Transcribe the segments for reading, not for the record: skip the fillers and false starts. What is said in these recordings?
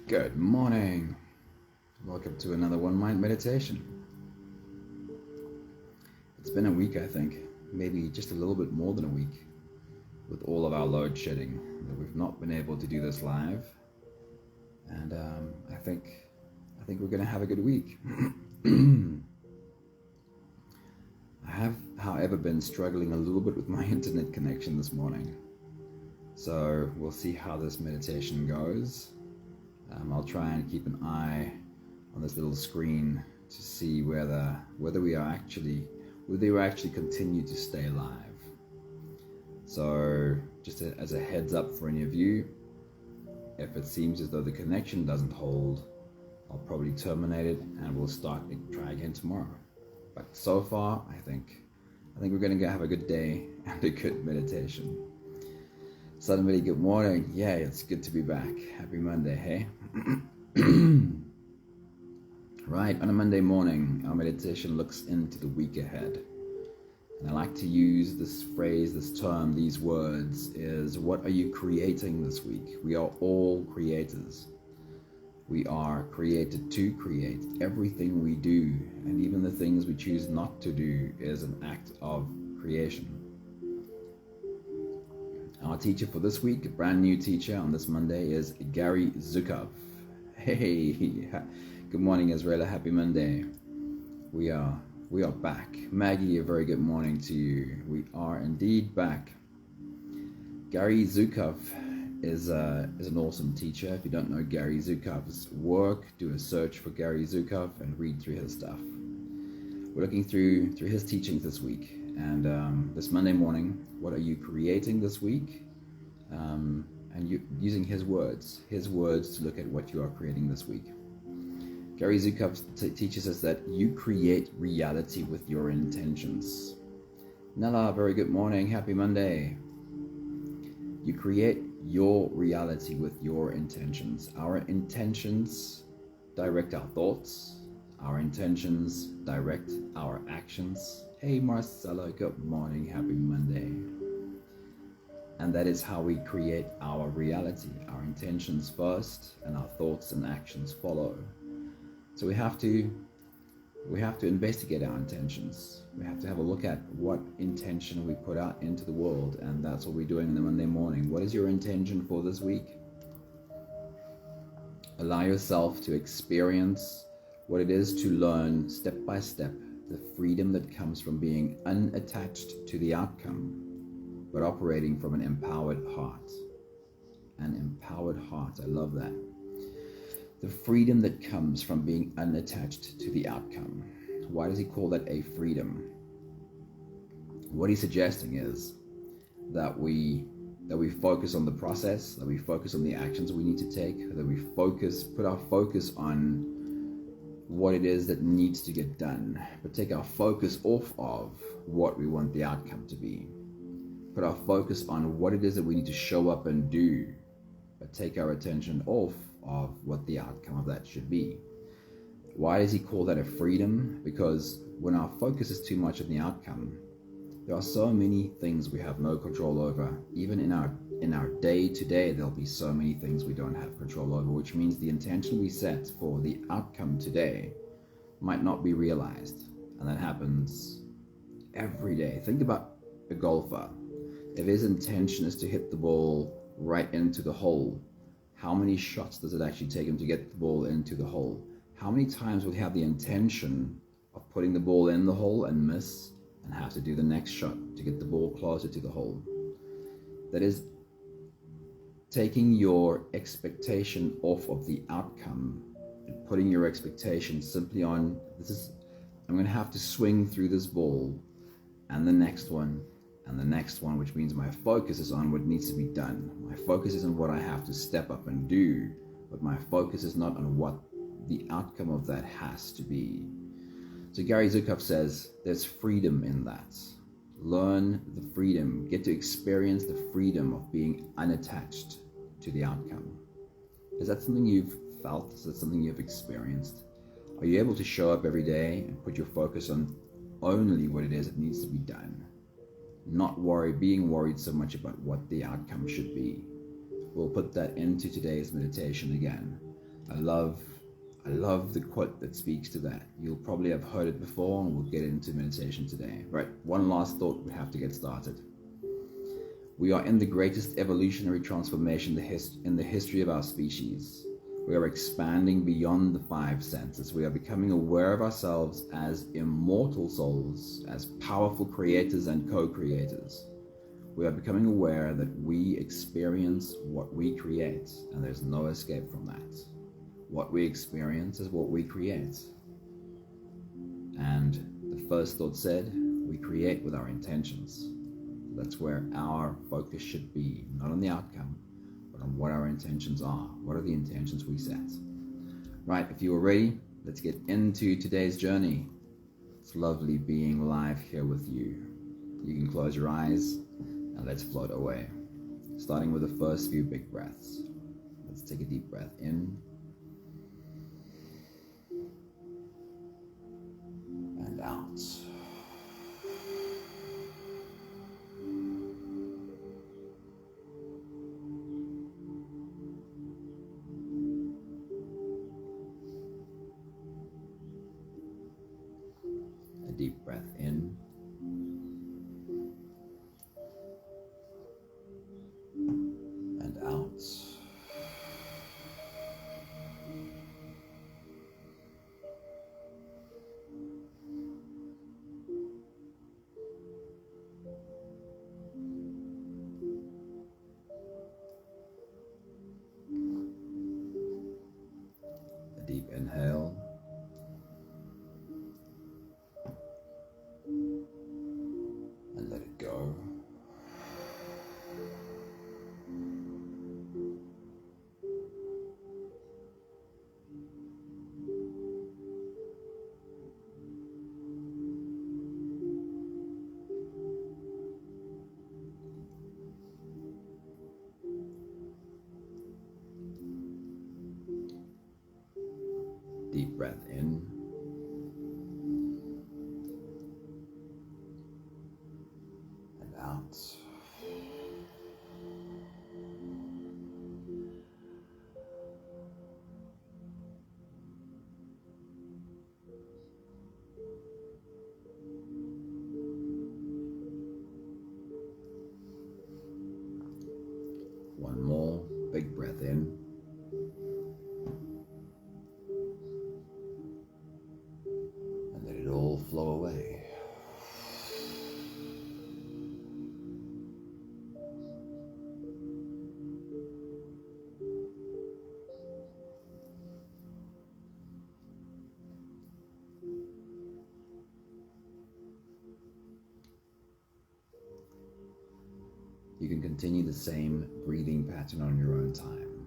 Good morning. Welcome to another One Mind meditation. It's been a week, I think, maybe just a little bit more than a week, with all of our load shedding, that we've not been able to do this live. And I think we're going to have a good week. I have, however, been struggling a little bit with my internet connection this morning. So we'll see how this meditation goes. I'll try and keep an eye on this little screen to see whether we actually continue to stay live. So just as a heads up for any of you, if it seems as though the connection doesn't hold, I'll probably terminate it and we'll try again tomorrow. But so far, I think we're going to have a good day and a good meditation. Suddenly, good morning. Yeah, it's good to be back. Happy Monday, hey? Right, on a Monday morning, our meditation looks into the week ahead. And I like to use this phrase, this term, these words, is what are you creating this week? We are all creators. We are created to create. Everything we do, and even the things we choose not to do, is an act of creation. Our teacher for this week, a brand new teacher on this Monday, is Gary Zukov. Hey, good morning, Israel. Happy Monday. We are back. Maggie, a very good morning to you. We are indeed back. Gary Zukov is an awesome teacher. If you don't know Gary Zukov's work, do a search for Gary Zukov and read through his stuff. We're looking through his teachings this week. And this Monday morning, what are you creating this week? And using his words to look at what you are creating this week. Gary Zukov teaches us that you create reality with your intentions. Nella, very good morning. Happy Monday. You create your reality with your intentions. Our intentions direct our thoughts. Our intentions direct our actions. Hey Marcella, good morning, happy Monday. And that is how we create our reality. Our intentions first, and our thoughts and actions follow. So we have to investigate our intentions. We have to have a look at what intention we put out into the world, and that's what we're doing on the Monday morning. What is your intention for this week? Allow yourself to experience what it is to learn step by step the freedom that comes from being unattached to the outcome, but operating from an empowered heart. An empowered heart, I love that. The freedom that comes from being unattached to the outcome. Why does he call that a freedom? What he's suggesting is that we focus on the process, that we focus on the actions we need to take, that we put our focus on what it is that needs to get done, but take our focus off of what we want the outcome to be. Put our focus on what it is that we need to show up and do, but take our attention off of what the outcome of that should be. Why does he call that a freedom? Because when our focus is too much on the outcome, there are so many things we have no control over. Even in our day-to-day, there'll be so many things we don't have control over, which means the intention we set for the outcome today might not be realized. And that happens every day. Think about a golfer. If his intention is to hit the ball right into the hole, how many shots does it actually take him to get the ball into the hole? How many times will he have the intention of putting the ball in the hole and miss, and have to do the next shot to get the ball closer to the hole? That is taking your expectation off of the outcome and putting your expectation simply on, I'm going to have to swing through this ball, and the next one, and the next one, which means my focus is on what needs to be done. My focus is on what I have to step up and do, but my focus is not on what the outcome of that has to be. So Gary Zukov says there's freedom in that. Learn the freedom. Get to experience the freedom of being unattached to the outcome. Is that something you've felt? Is that something you've experienced? Are you able to show up every day and put your focus on only what it is that needs to be done? Not being worried so much about what the outcome should be. We'll put that into today's meditation again. I love the quote that speaks to that. You'll probably have heard it before, and we'll get into meditation today. Right, one last thought, we have to get started. We are in the greatest evolutionary transformation in the history of our species. We are expanding beyond the five senses. We are becoming aware of ourselves as immortal souls, as powerful creators and co-creators. We are becoming aware that we experience what we create, and there's no escape from that. What we experience is what we create. And the first thought said, we create with our intentions. That's where our focus should be, not on the outcome, but on what our intentions are. What are the intentions we set? Right, if you are ready, let's get into today's journey. It's lovely being live here with you. You can close your eyes and let's float away. Starting with the first few big breaths. Let's take a deep breath in and out. A deep breath in and out. A deep inhale and let it go. Deep breath in and out. One more big breath in and let it all flow away. You can continue the same breathing pattern on your own time.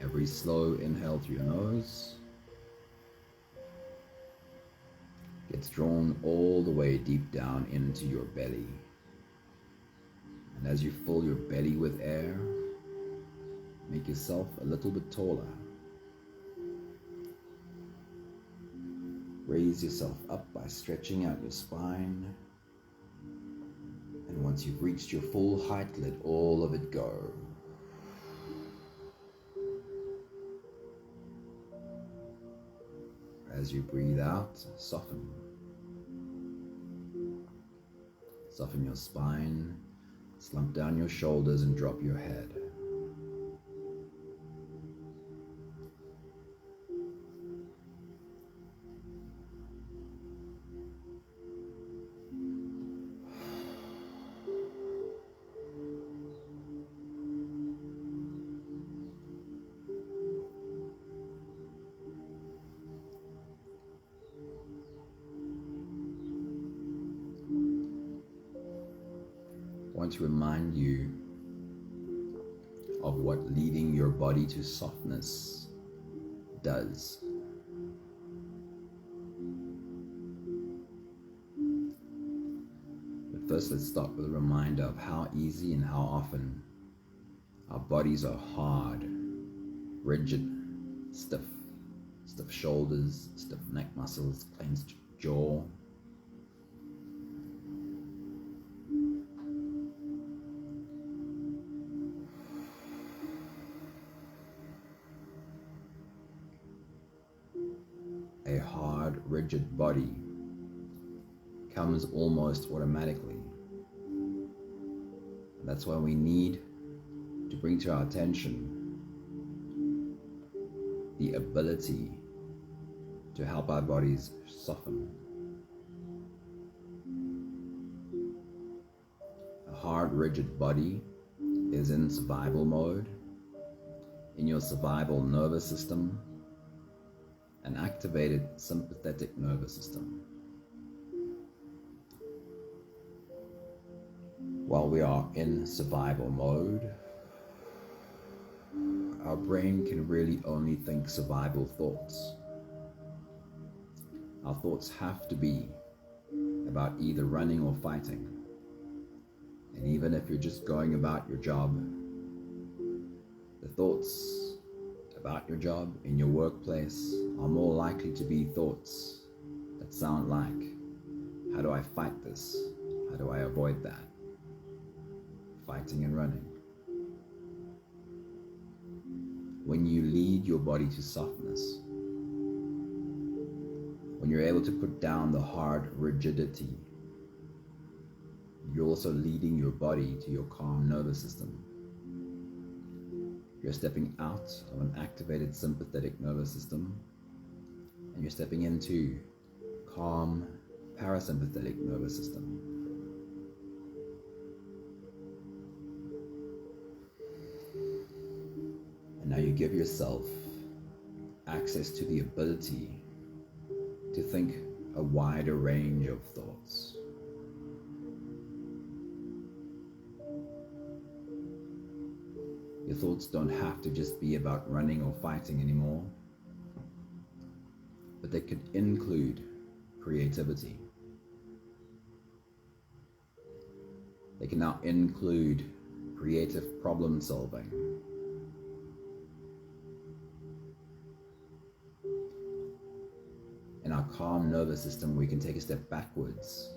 Every slow inhale through your nose gets drawn all the way deep down into your belly. And as you fill your belly with air, make yourself a little bit taller. Raise yourself up by stretching out your spine. And once you've reached your full height, let all of it go. As you breathe out, soften. Soften your spine, slump down your shoulders and drop your head. I want to remind you of what leading your body to softness does. But first, let's start with a reminder of how easy and how often our bodies are hard, rigid, stiff shoulders, stiff neck muscles, clenched jaw. a hard, rigid body comes almost automatically. And that's why we need to bring to our attention the ability to help our bodies soften. A hard, rigid body is in survival mode, in your survival nervous system, an activated sympathetic nervous system. While we are in survival mode, our brain can really only think survival thoughts. Our thoughts have to be about either running or fighting. And even if you're just going about your job, the thoughts about your job in your workplace are more likely to be thoughts that sound like, how do I fight this? How do I avoid that? Fighting and running. When you lead your body to softness, when you're able to put down the hard rigidity, you're also leading your body to your calm nervous system. You're stepping out of an activated sympathetic nervous system and you're stepping into calm parasympathetic nervous system. And now you give yourself access to the ability to think a wider range of thoughts. Your thoughts don't have to just be about running or fighting anymore, but they could include creativity. They can now include creative problem solving. In our calm nervous system, we can take a step backwards,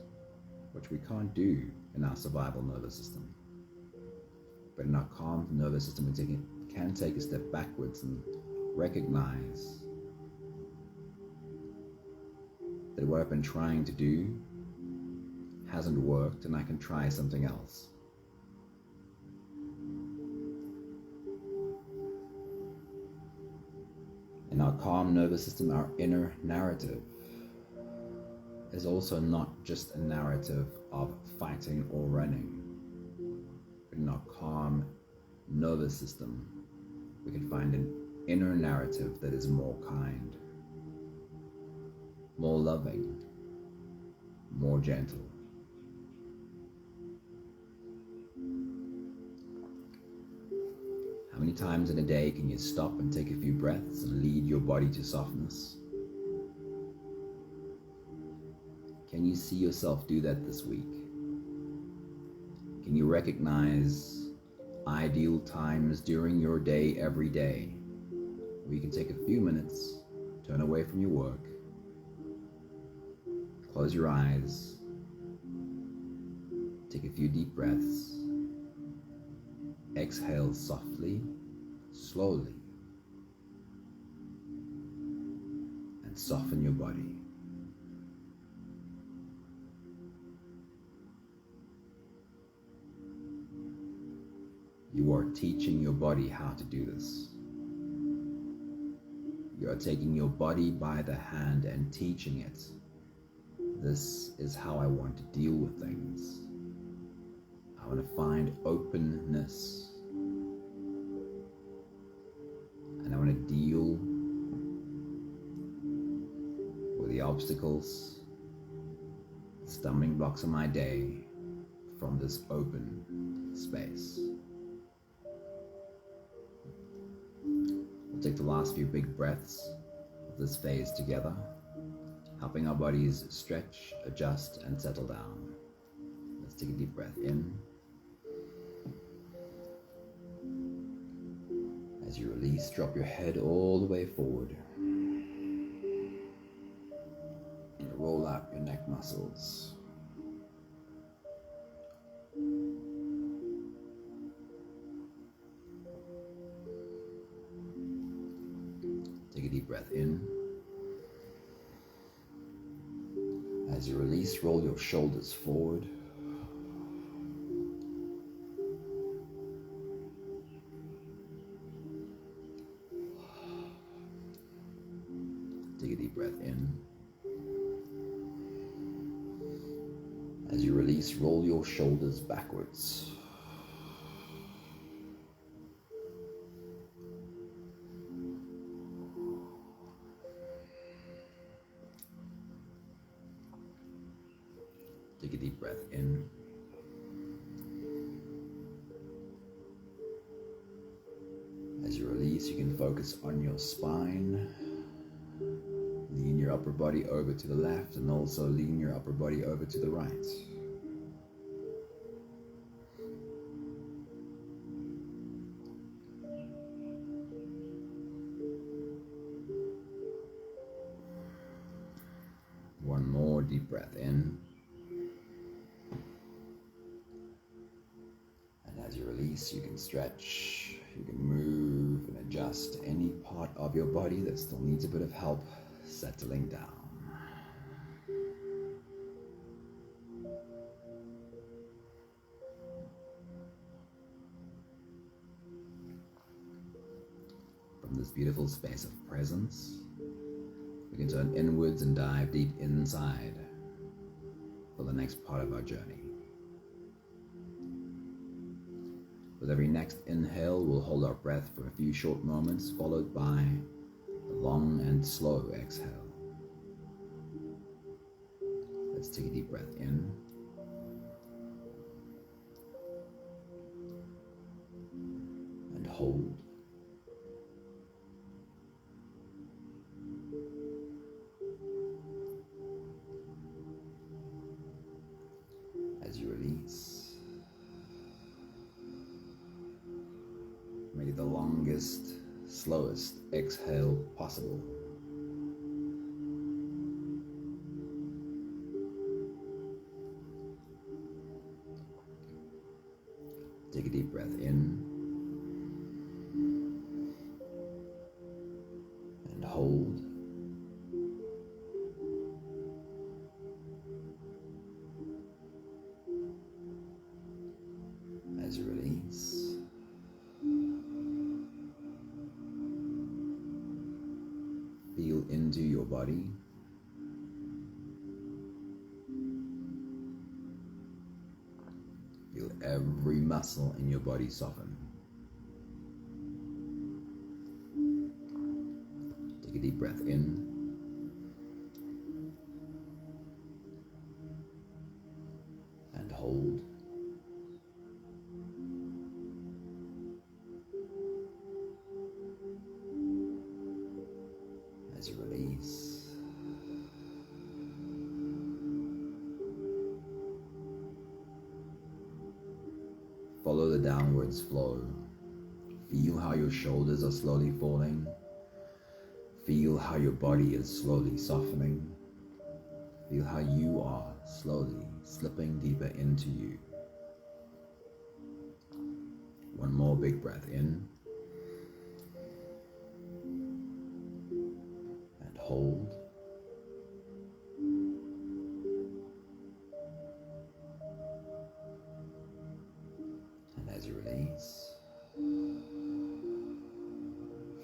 which we can't do in our survival nervous system. But in our calm nervous system, we can take a step backwards and recognize that what I've been trying to do hasn't worked and I can try something else. In our calm nervous system, our inner narrative is also not just a narrative of fighting or running. But in our calm nervous system, we can find an inner narrative that is more kind, more loving, more gentle. How many times in a day can you stop and take a few breaths and lead your body to softness? Can you see yourself do that this week? Can you recognize ideal times during your day every day where you can take a few minutes, turn away from your work, close your eyes, take a few deep breaths, exhale softly, slowly, and soften your body. You are teaching your body how to do this. You are taking your body by the hand and teaching it. This is how I want to deal with things. I want to find openness. And I want to deal with the obstacles, the stumbling blocks of my day from this open space. We'll take the last few big breaths of this phase together, helping our bodies stretch, adjust, and settle down. Let's take a deep breath in. As you release, drop your head all the way forward. And roll out your neck muscles. Take a deep breath in. As you release, roll your shoulders forward. Take a deep breath in. As you release, roll your shoulders backwards. Take a deep breath in. As you release, you can focus on your spine. Lean your upper body over to the left and also lean your upper body over to the right. One more deep breath in. And as you release, you can stretch, you can move and adjust any part of your body that still needs a bit of help settling down. From this beautiful space of presence, we can turn inwards and dive deep inside for the next part of our journey. With every next inhale, we'll hold our breath for a few short moments, followed by a long and slow exhale. Let's take a deep breath in. And hold. As you release, make it the longest, slowest exhale possible. Take a deep breath in and hold. As you release, feel into your body. Feel every muscle in your body soften. Take a deep breath in. And hold. As you release, follow the downwards flow. Feel how your shoulders are slowly falling. Feel how your body is slowly softening. Feel how you are slowly slipping deeper into you. One more big breath in. And hold. And as you release,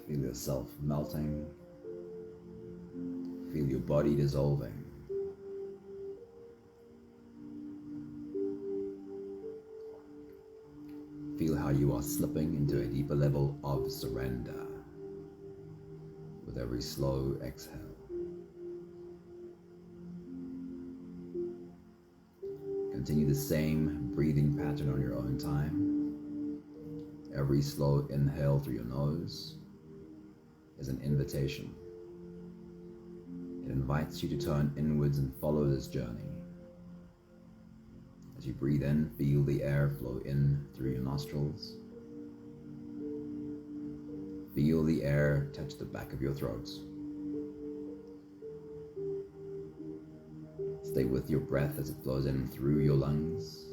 feel yourself melting. Feel your body dissolving. Feel how you are slipping into a deeper level of surrender with every slow exhale. Continue the same breathing pattern on your own time. Every slow inhale through your nose is an invitation. It invites you to turn inwards and follow this journey. As you breathe in, feel the air flow in through your nostrils. Feel the air touch the back of your throat. Stay with your breath as it flows in through your lungs.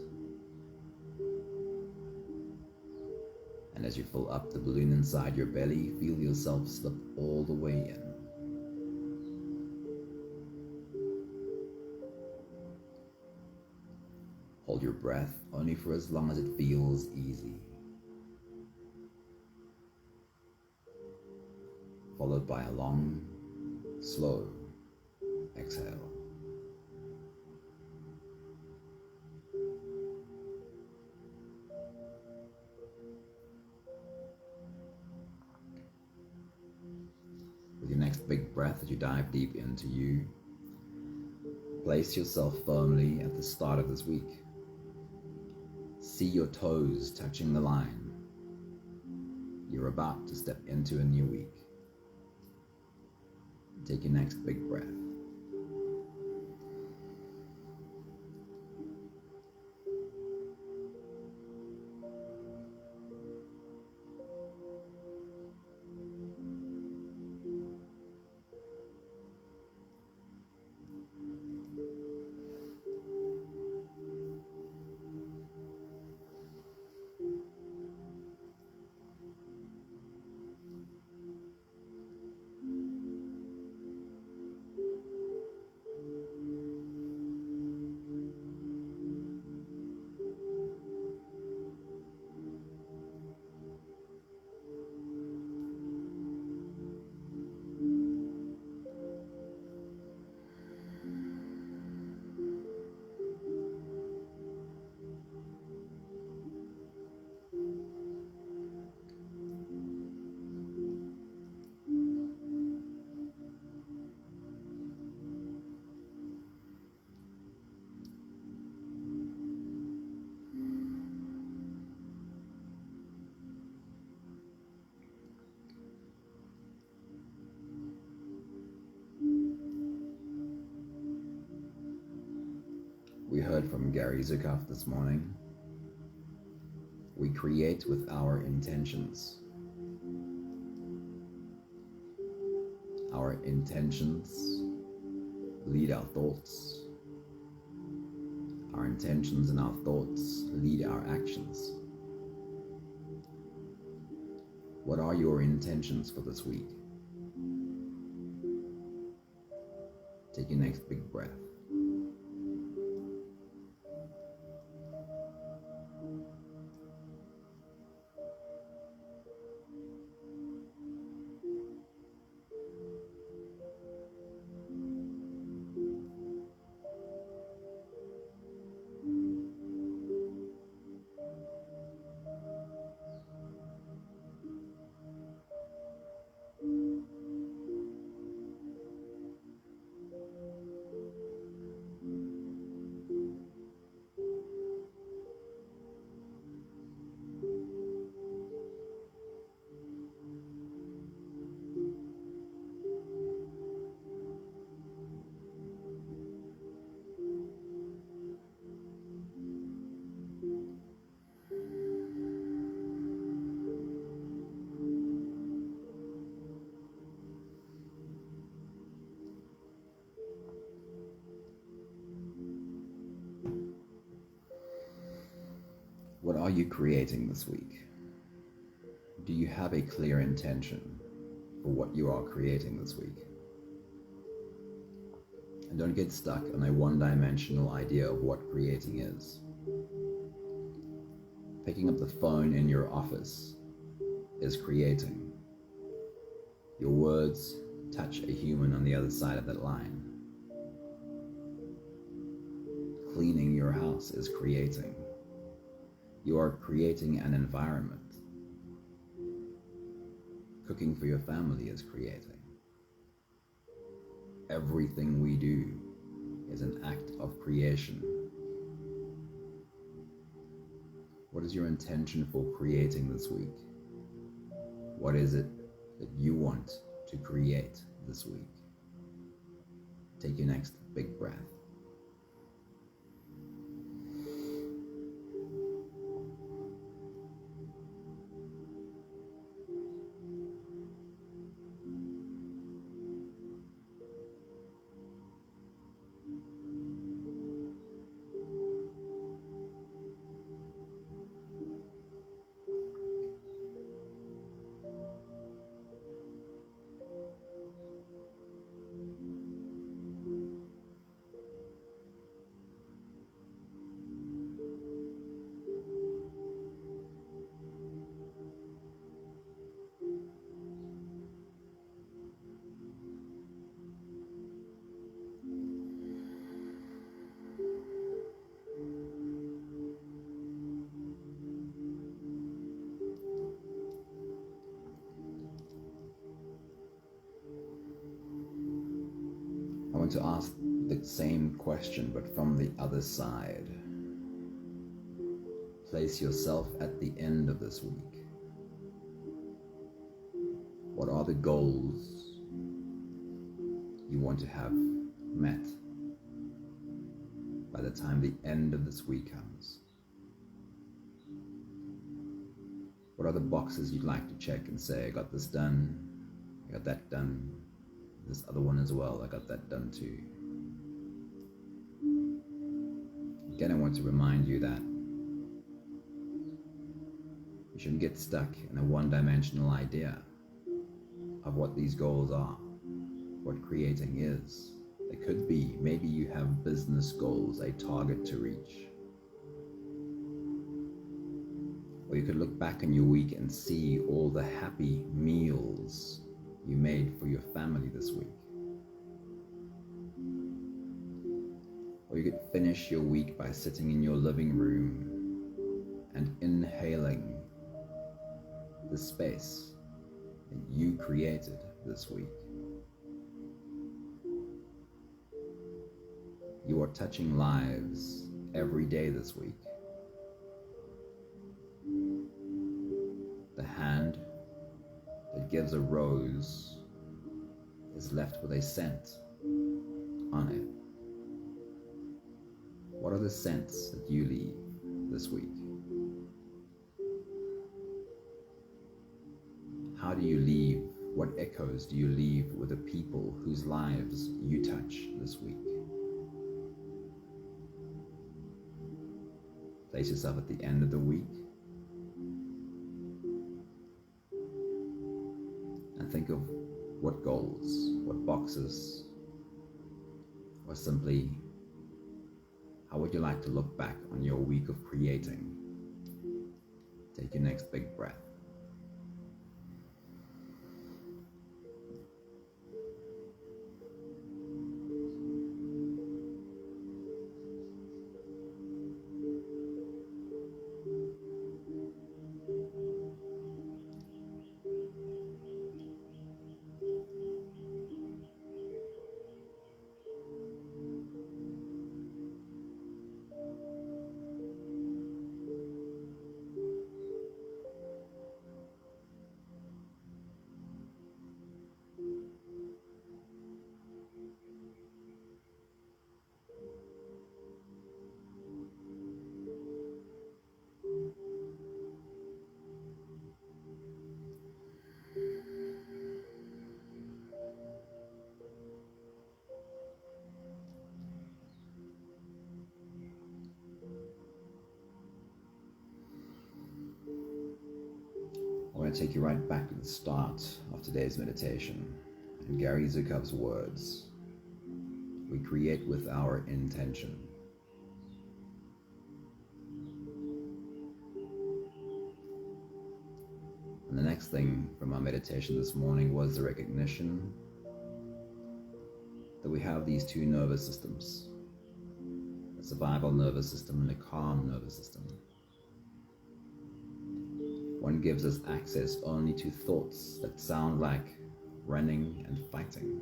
And as you fill up the balloon inside your belly, feel yourself slip all the way in. Hold your breath only for as long as it feels easy, followed by a long, slow exhale. With your next big breath, as you dive deep into you, place yourself firmly at the start of this week. See your toes touching the line. You're about to step into a new week. Take your next big breath. We heard from Gary Zukav this morning. We create with our intentions. Our intentions lead our thoughts. Our intentions and our thoughts lead our actions. What are your intentions for this week? Take your next big breath. What are you creating this week? Do you have a clear intention for what you are creating this week? And don't get stuck on a one-dimensional idea of what creating is. Picking up the phone in your office is creating. Your words touch a human on the other side of that line. Cleaning your house is creating. You are creating an environment. Cooking for your family is creating. Everything we do is an act of creation. What is your intention for creating this week? What is it that you want to create this week? Take your next big breath. want to ask the same question, but from the other side. Place yourself at the end of this week. What are the goals you want to have met by the time the end of this week comes? What are the boxes you'd like to check and say, I got this done, I got that done, this other one as well, I got that done too. Again, I want to remind you that you shouldn't get stuck in a one-dimensional idea of what these goals are, what creating is. It could be, maybe you have business goals, a target to reach. Or you could look back on your week and see all the happy meals you made for your family this week. Or you could finish your week by sitting in your living room and inhaling the space that you created this week. You are touching lives every day this week. The hand that gives a rose is left with a scent on it. What are the scents that you leave this week? How do you leave? What echoes do you leave with the people whose lives you touch this week? Place yourself at the end of the week and think of what goals, what boxes, or simply how would you like to look back on your week of creating? Take your next big breath. I want to take you right back to the start of today's meditation. In Gary Zukav's words, we create with our intention. And the next thing from our meditation this morning was the recognition that we have these two nervous systems, a survival nervous system and a calm nervous system. One gives us access only to thoughts that sound like running and fighting.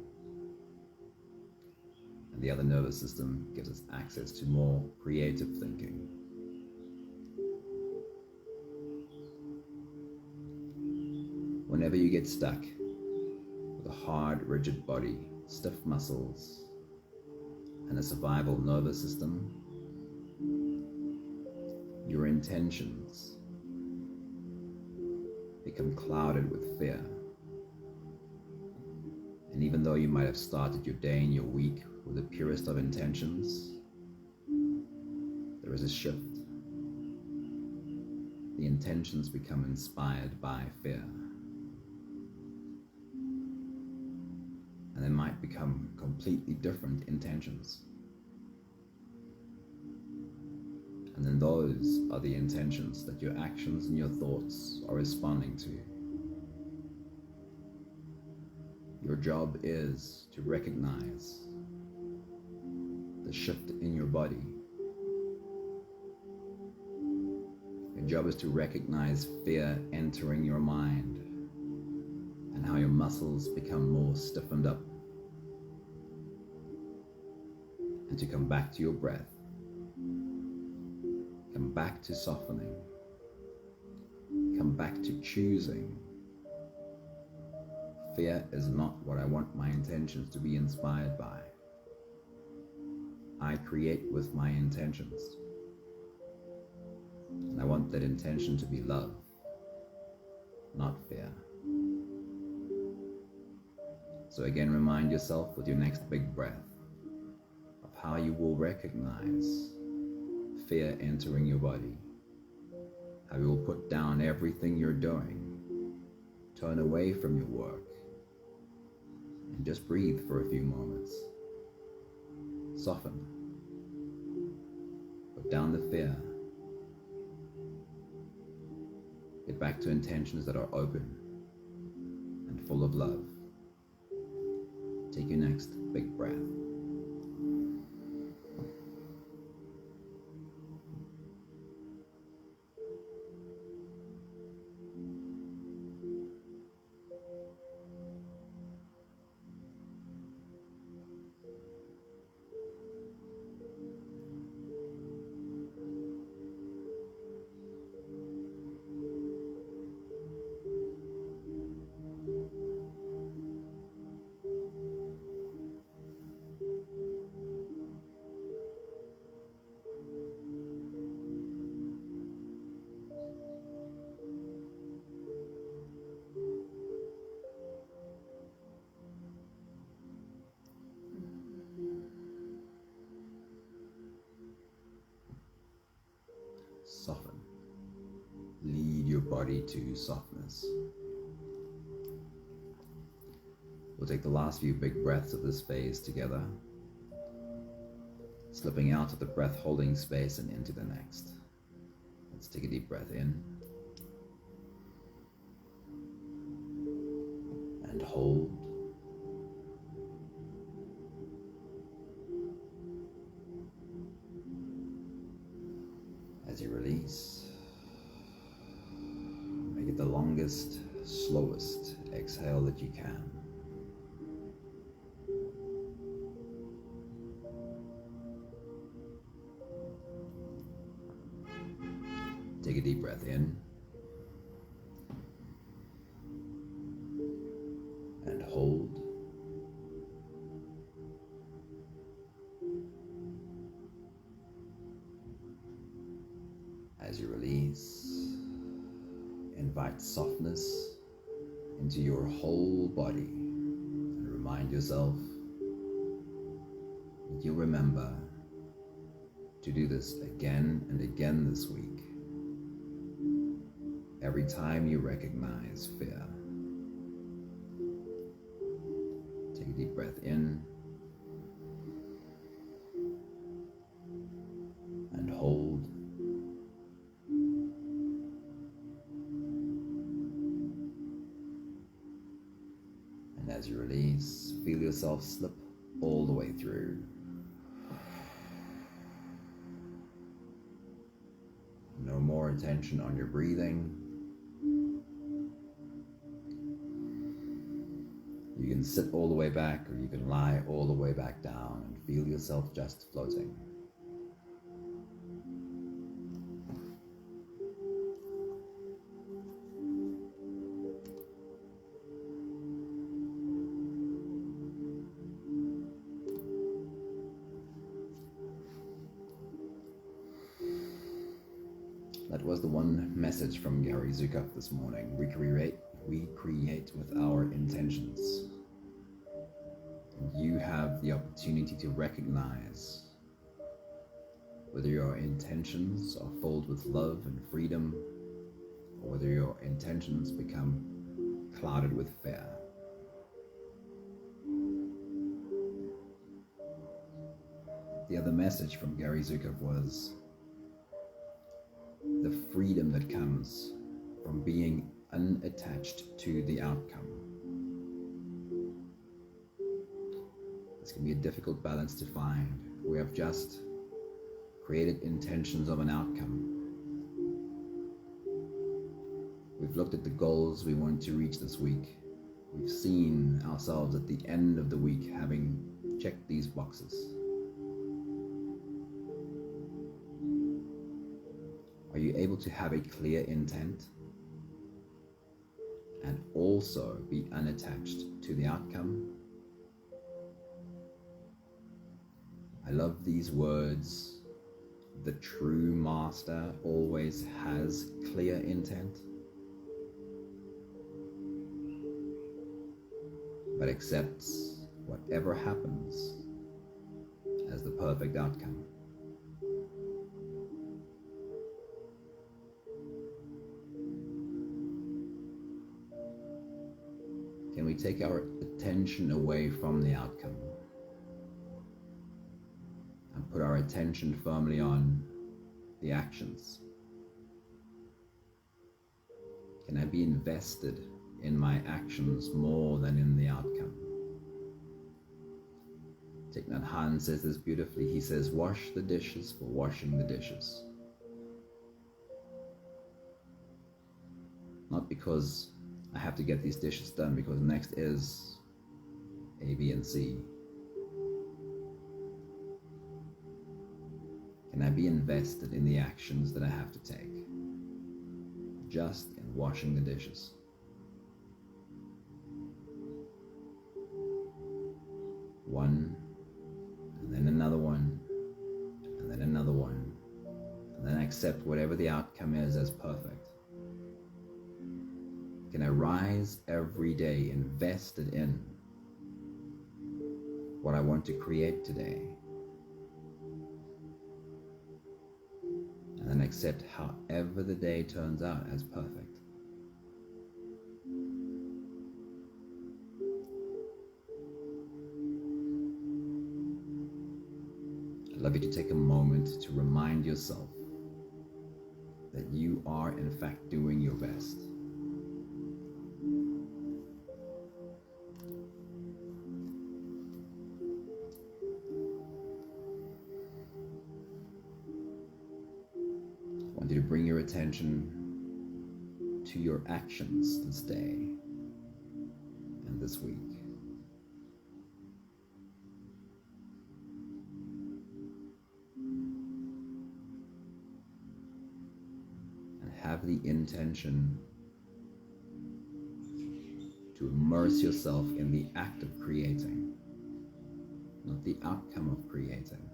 And the other nervous system gives us access to more creative thinking. Whenever you get stuck with a hard, rigid body, stiff muscles, and a survival nervous system, your intentions become clouded with fear. And even though you might have started your day and your week with the purest of intentions, there is a shift. The intentions become inspired by fear. And they might become completely different intentions. And then those are the intentions that your actions and your thoughts are responding to. Your job is to recognize the shift in your body. Your job is to recognize fear entering your mind and how your muscles become more stiffened up. and to come back to your breath. Come back to softening. Come back to choosing. Fear is not what I want my intentions to be inspired by. I create with my intentions. And I want that intention to be love, not fear. So again, remind yourself with your next big breath of how you will recognize fear entering your body, how you will put down everything you're doing, turn away from your work, and just breathe for a few moments. Soften. Put down the fear. Get back to intentions that are open and full of love. Take your next big breath. Soften. Lead your body to softness. We'll take the last few big breaths of this phase together, slipping out of the breath holding space and into the next. Let's take a deep breath in and hold. As you release, make it the longest, slowest exhale that you can. Take a deep breath in and hold. As you release, invite softness into your whole body and remind yourself that you'll remember to do this again and again this week. Every time you recognize fear, take a deep breath in and hold. And as you release, feel yourself slip all the way through. No more attention on your breathing. You can sit all the way back, or you can lie all the way back down and feel yourself just floating. That was the one message from Gary Zukav this morning. We create with our intentions. You have the opportunity to recognize whether your intentions are filled with love and freedom, or whether your intentions become clouded with fear. The other message from Gary Zukav was the freedom that comes from being unattached to the outcome. This can be a difficult balance to find. We have just created intentions of an outcome. We've looked at the goals we want to reach this week. We've seen ourselves at the end of the week having checked these boxes. you able to have a clear intent and also be unattached to the outcome? I love these words. The true master always has clear intent, but accepts whatever happens as the perfect outcome. Can we take our attention away from the outcome and put our attention firmly on the actions? Can I be invested in my actions more than in the outcome? Thich Nhat Hanh says this beautifully. He says, wash the dishes for washing the dishes. Not because I have to get these dishes done, because next is A, B, and C. Can I be invested in the actions that I have to take, just in washing the dishes? One, and then another one, and then another one, and then accept whatever the outcome is as perfect. Can I rise every day invested in what I want to create today, and then accept however the day turns out as perfect? I'd love you to take a moment to remind yourself that you are in fact doing your best. I want you to bring your attention to your actions this day and this week. Have the intention to immerse yourself in the act of creating, not the outcome of creating.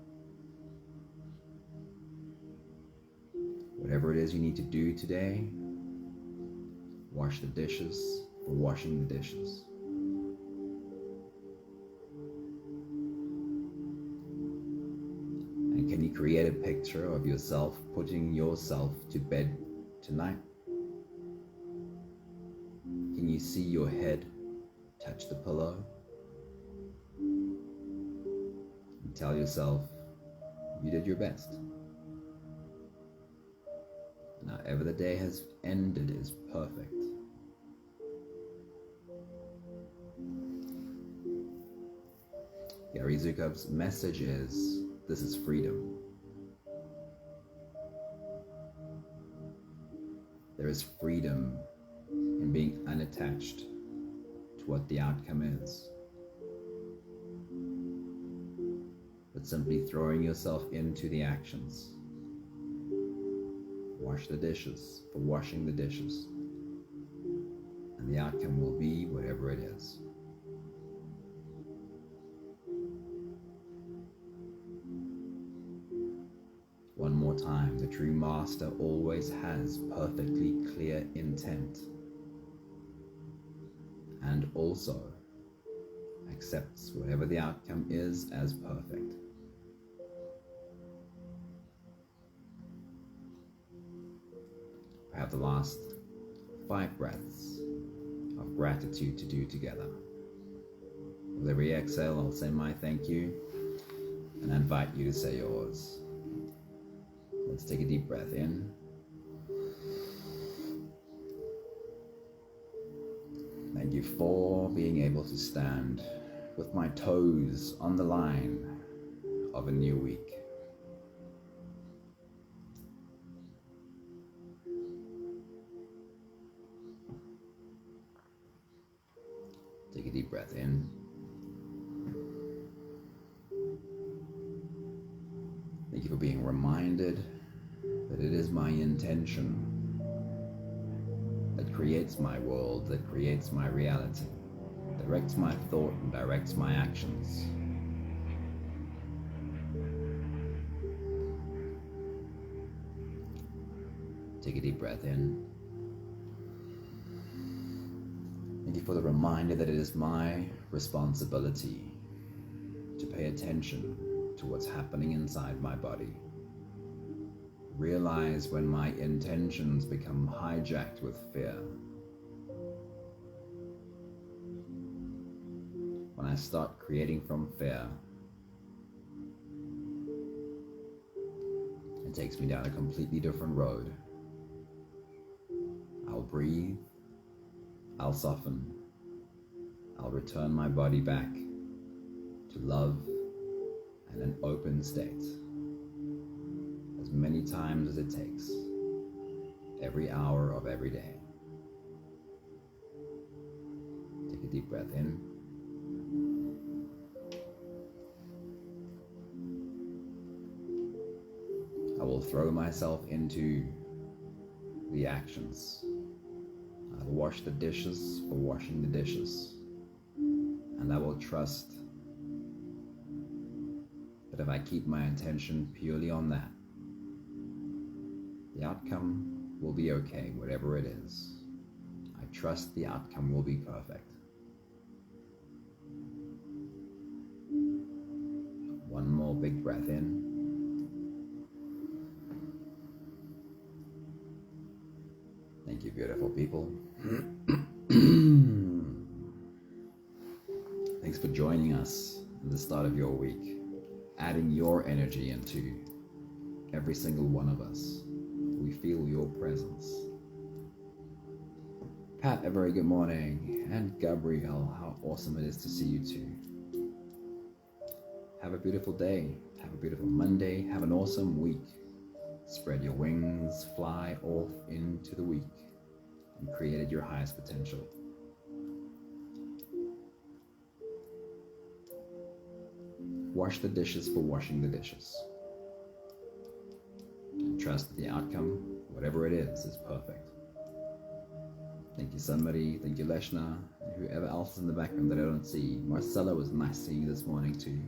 Whatever it is you need to do today, wash the dishes for washing the dishes. And can you create a picture of yourself putting yourself to bed tonight? Can you see your head touch the pillow? And tell yourself you did your best. And however the day has ended is perfect. Gary Zukav's message is, this is freedom. There is freedom in being unattached to what the outcome is, but simply throwing yourself into the actions. Wash the dishes for washing the dishes, and the outcome will be whatever it is. One more time, the true master always has perfectly clear intent and also accepts whatever the outcome is as perfect. We have the last 5 breaths of gratitude to do together. With every exhale, I'll say my thank you and I invite you to say yours. Let's take a deep breath in. Thank you for being able to stand with my toes on the line of a new week. Take a deep breath in. Thank you for being reminded that it is my intention that creates my world, that creates my reality, directs my thought and directs my actions. Take a deep breath in. Thank you for the reminder that it is my responsibility to pay attention to what's happening inside my body. Realize when my intentions become hijacked with fear. When I start creating from fear, it takes me down a completely different road. I'll breathe, I'll soften, I'll return my body back to love and an open state. As many times as it takes, every hour of every day. Take a deep breath in. I will throw myself into the actions. I will wash the dishes for washing the dishes. And I will trust that if I keep my attention purely on that, the outcome will be okay, whatever it is. I trust the outcome will be perfect. One more big breath in. Thank you, beautiful people. Thanks for joining us at the start of your week, adding your energy into every single one of us. We feel your presence. Pat, a very good morning. And Gabrielle, how awesome it is to see you too. Have a beautiful day. Have a beautiful Monday. Have an awesome week. Spread your wings, fly off into the week, and create at your highest potential. Wash the dishes for washing the dishes. And trust that the outcome, whatever it is perfect. Thank you, somebody. Thank you, Leshna, and whoever else is in the background that I don't see. Marcella, was nice seeing you this morning too.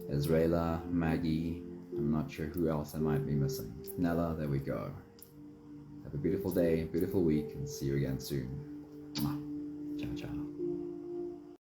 Israela, Maggie, I'm not sure who else I might be missing. Nella, there we go. Have a beautiful day, beautiful week, and see you again soon. Ciao, ciao.